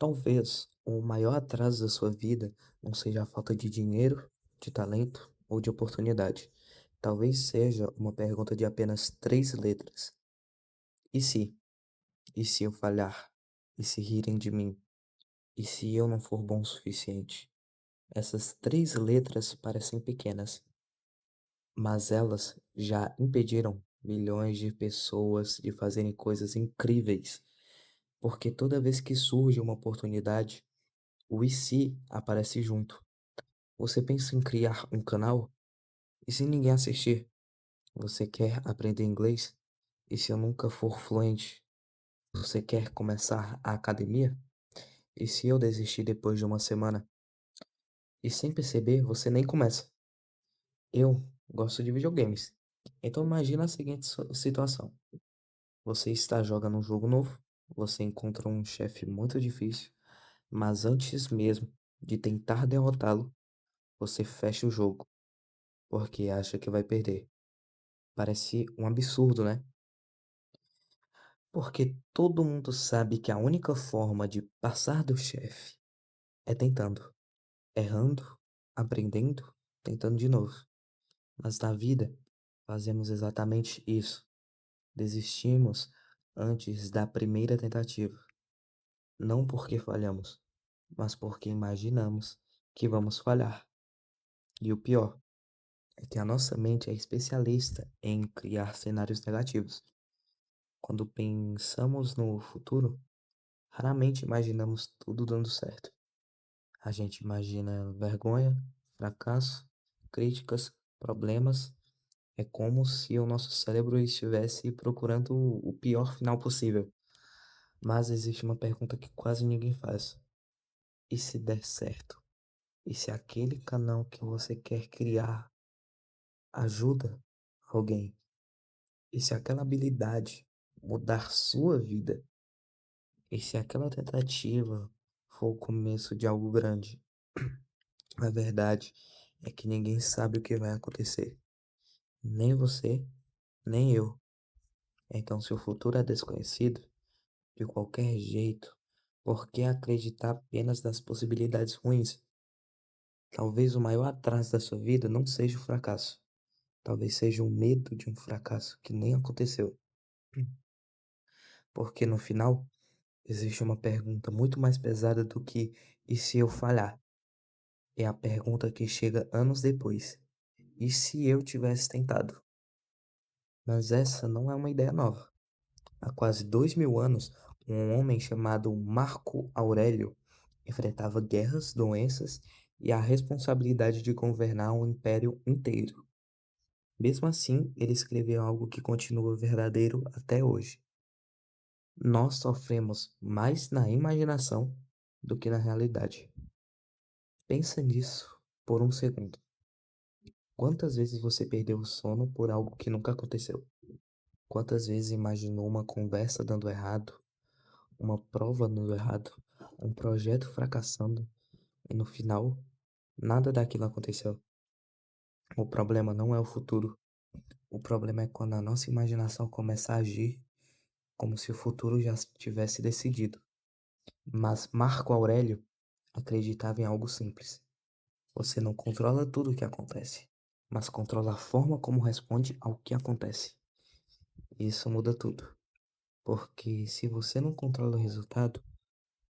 Talvez o maior atraso da sua vida não seja a falta de dinheiro, de talento ou de oportunidade. Talvez seja uma pergunta de apenas três letras. E se? E se eu falhar? E se rirem de mim? E se eu não for bom o suficiente? Essas três letras parecem pequenas, mas elas já impediram milhões de pessoas de fazerem coisas incríveis. Porque toda vez que surge uma oportunidade, o e se aparece junto. Você pensa em criar um canal? E se ninguém assistir? Você quer aprender inglês? E se eu nunca for fluente? Você quer começar a academia? E se eu desistir depois de uma semana? E sem perceber, você nem começa. Eu gosto de videogames. Então imagina a seguinte situação. Você está jogando um jogo novo, você encontra um chefe muito difícil, mas antes mesmo de tentar derrotá-lo, você fecha o jogo, porque acha que vai perder. Parece um absurdo, né? Porque todo mundo sabe que a única forma de passar do chefe é tentando, errando, aprendendo, tentando de novo. Mas na vida, fazemos exatamente isso. Desistimos antes da primeira tentativa. Não porque falhamos, mas porque imaginamos que vamos falhar. E o pior é que a nossa mente é especialista em criar cenários negativos. Quando pensamos no futuro, raramente imaginamos tudo dando certo. A gente imagina vergonha, fracasso, críticas, problemas. É como se o nosso cérebro estivesse procurando o pior final possível. Mas existe uma pergunta que quase ninguém faz. E se der certo? E se aquele canal que você quer criar ajuda alguém? E se aquela habilidade mudar sua vida? E se aquela tentativa for o começo de algo grande? A verdade é que ninguém sabe o que vai acontecer. Nem você, nem eu. Então, se o futuro é desconhecido, de qualquer jeito, por que acreditar apenas nas possibilidades ruins? Talvez o maior atraso da sua vida não seja o fracasso. Talvez seja o medo de um fracasso que nem aconteceu. Porque no final, existe uma pergunta muito mais pesada do que e se eu falhar? É a pergunta que chega anos depois. E se eu tivesse tentado? Mas essa não é uma ideia nova. Há quase 2000 anos, um homem chamado Marco Aurélio enfrentava guerras, doenças e a responsabilidade de governar um império inteiro. Mesmo assim, ele escreveu algo que continua verdadeiro até hoje. Nós sofremos mais na imaginação do que na realidade. Pensa nisso por um segundo. Quantas vezes você perdeu o sono por algo que nunca aconteceu? Quantas vezes imaginou uma conversa dando errado, uma prova dando errado, um projeto fracassando e no final nada daquilo aconteceu? O problema não é o futuro. O problema é quando a nossa imaginação começa a agir como se o futuro já tivesse decidido. Mas Marco Aurélio acreditava em algo simples. Você não controla tudo o que acontece, mas controla a forma como responde ao que acontece. Isso muda tudo. Porque se você não controla o resultado,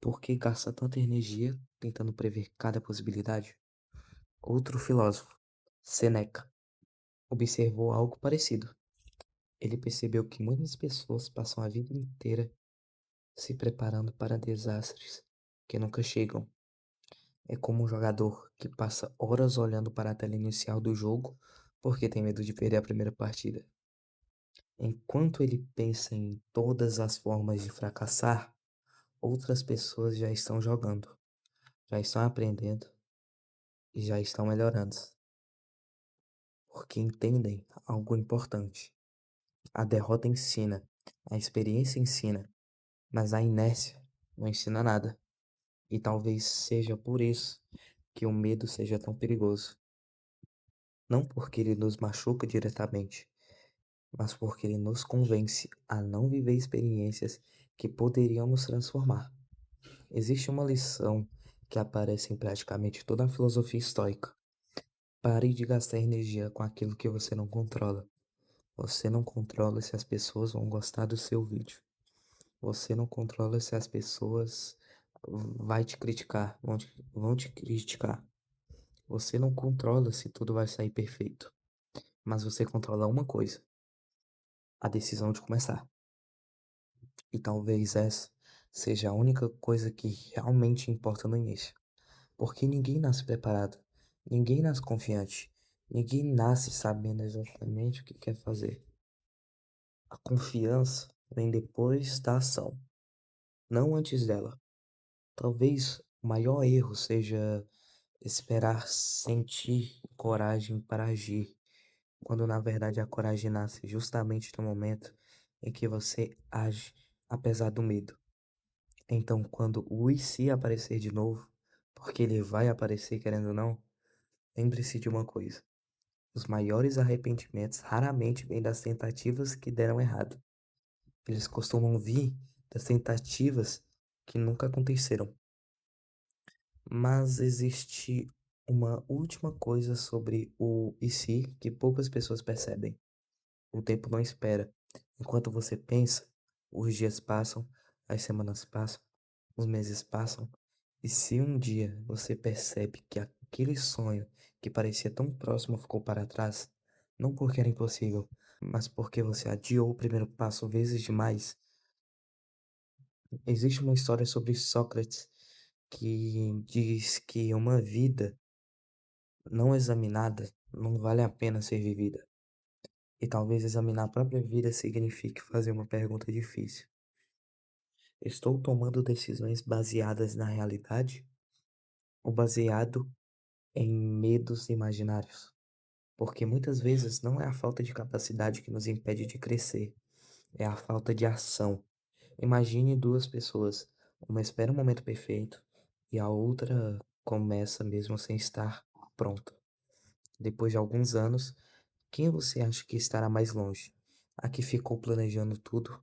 por que gasta tanta energia tentando prever cada possibilidade? Outro filósofo, Seneca, observou algo parecido. Ele percebeu que muitas pessoas passam a vida inteira se preparando para desastres que nunca chegam. É como um jogador que passa horas olhando para a tela inicial do jogo porque tem medo de perder a primeira partida. Enquanto ele pensa em todas as formas de fracassar, outras pessoas já estão jogando, já estão aprendendo e já estão melhorando, porque entendem algo importante. A derrota ensina, a experiência ensina, mas a inércia não ensina nada. E talvez seja por isso que o medo seja tão perigoso. Não porque ele nos machuca diretamente, mas porque ele nos convence a não viver experiências que poderiam nos transformar. Existe uma lição que aparece em praticamente toda a filosofia estoica. Pare de gastar energia com aquilo que você não controla. Você não controla se as pessoas vão gostar do seu vídeo. Você não controla se as pessoas vai te criticar, vão te criticar. Você não controla se tudo vai sair perfeito. Mas você controla uma coisa, a decisão de começar. E talvez essa seja a única coisa que realmente importa no início. Porque ninguém nasce preparado, ninguém nasce confiante, ninguém nasce sabendo exatamente o que quer fazer. A confiança vem depois da ação, não antes dela. Talvez o maior erro seja esperar sentir coragem para agir, quando na verdade a coragem nasce justamente no momento em que você age, apesar do medo. Então, quando o e se aparecer de novo, porque ele vai aparecer querendo ou não, lembre-se de uma coisa: os maiores arrependimentos raramente vêm das tentativas que deram errado. Eles costumam vir das tentativas que nunca aconteceram. Mas existe uma última coisa sobre o e se que poucas pessoas percebem. O tempo não espera. Enquanto você pensa, os dias passam, as semanas passam, os meses passam, e se um dia você percebe que aquele sonho que parecia tão próximo ficou para trás, não porque era impossível, mas porque você adiou o primeiro passo vezes demais, existe uma história sobre Sócrates que diz que uma vida não examinada não vale a pena ser vivida. E talvez examinar a própria vida signifique fazer uma pergunta difícil. Estou tomando decisões baseadas na realidade ou baseado em medos imaginários? Porque muitas vezes não é a falta de capacidade que nos impede de crescer, é a falta de ação. Imagine duas pessoas, uma espera o momento perfeito e a outra começa mesmo sem estar pronta. Depois de alguns anos, quem você acha que estará mais longe? A que ficou planejando tudo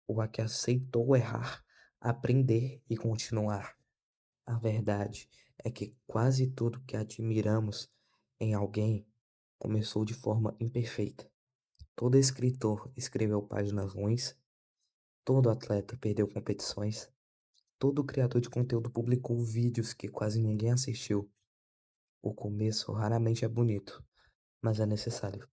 ou a que aceitou errar, aprender e continuar? A verdade é que quase tudo que admiramos em alguém começou de forma imperfeita. Todo escritor escreveu páginas ruins, todo atleta perdeu competições, todo criador de conteúdo publicou vídeos que quase ninguém assistiu. O começo raramente é bonito, mas é necessário.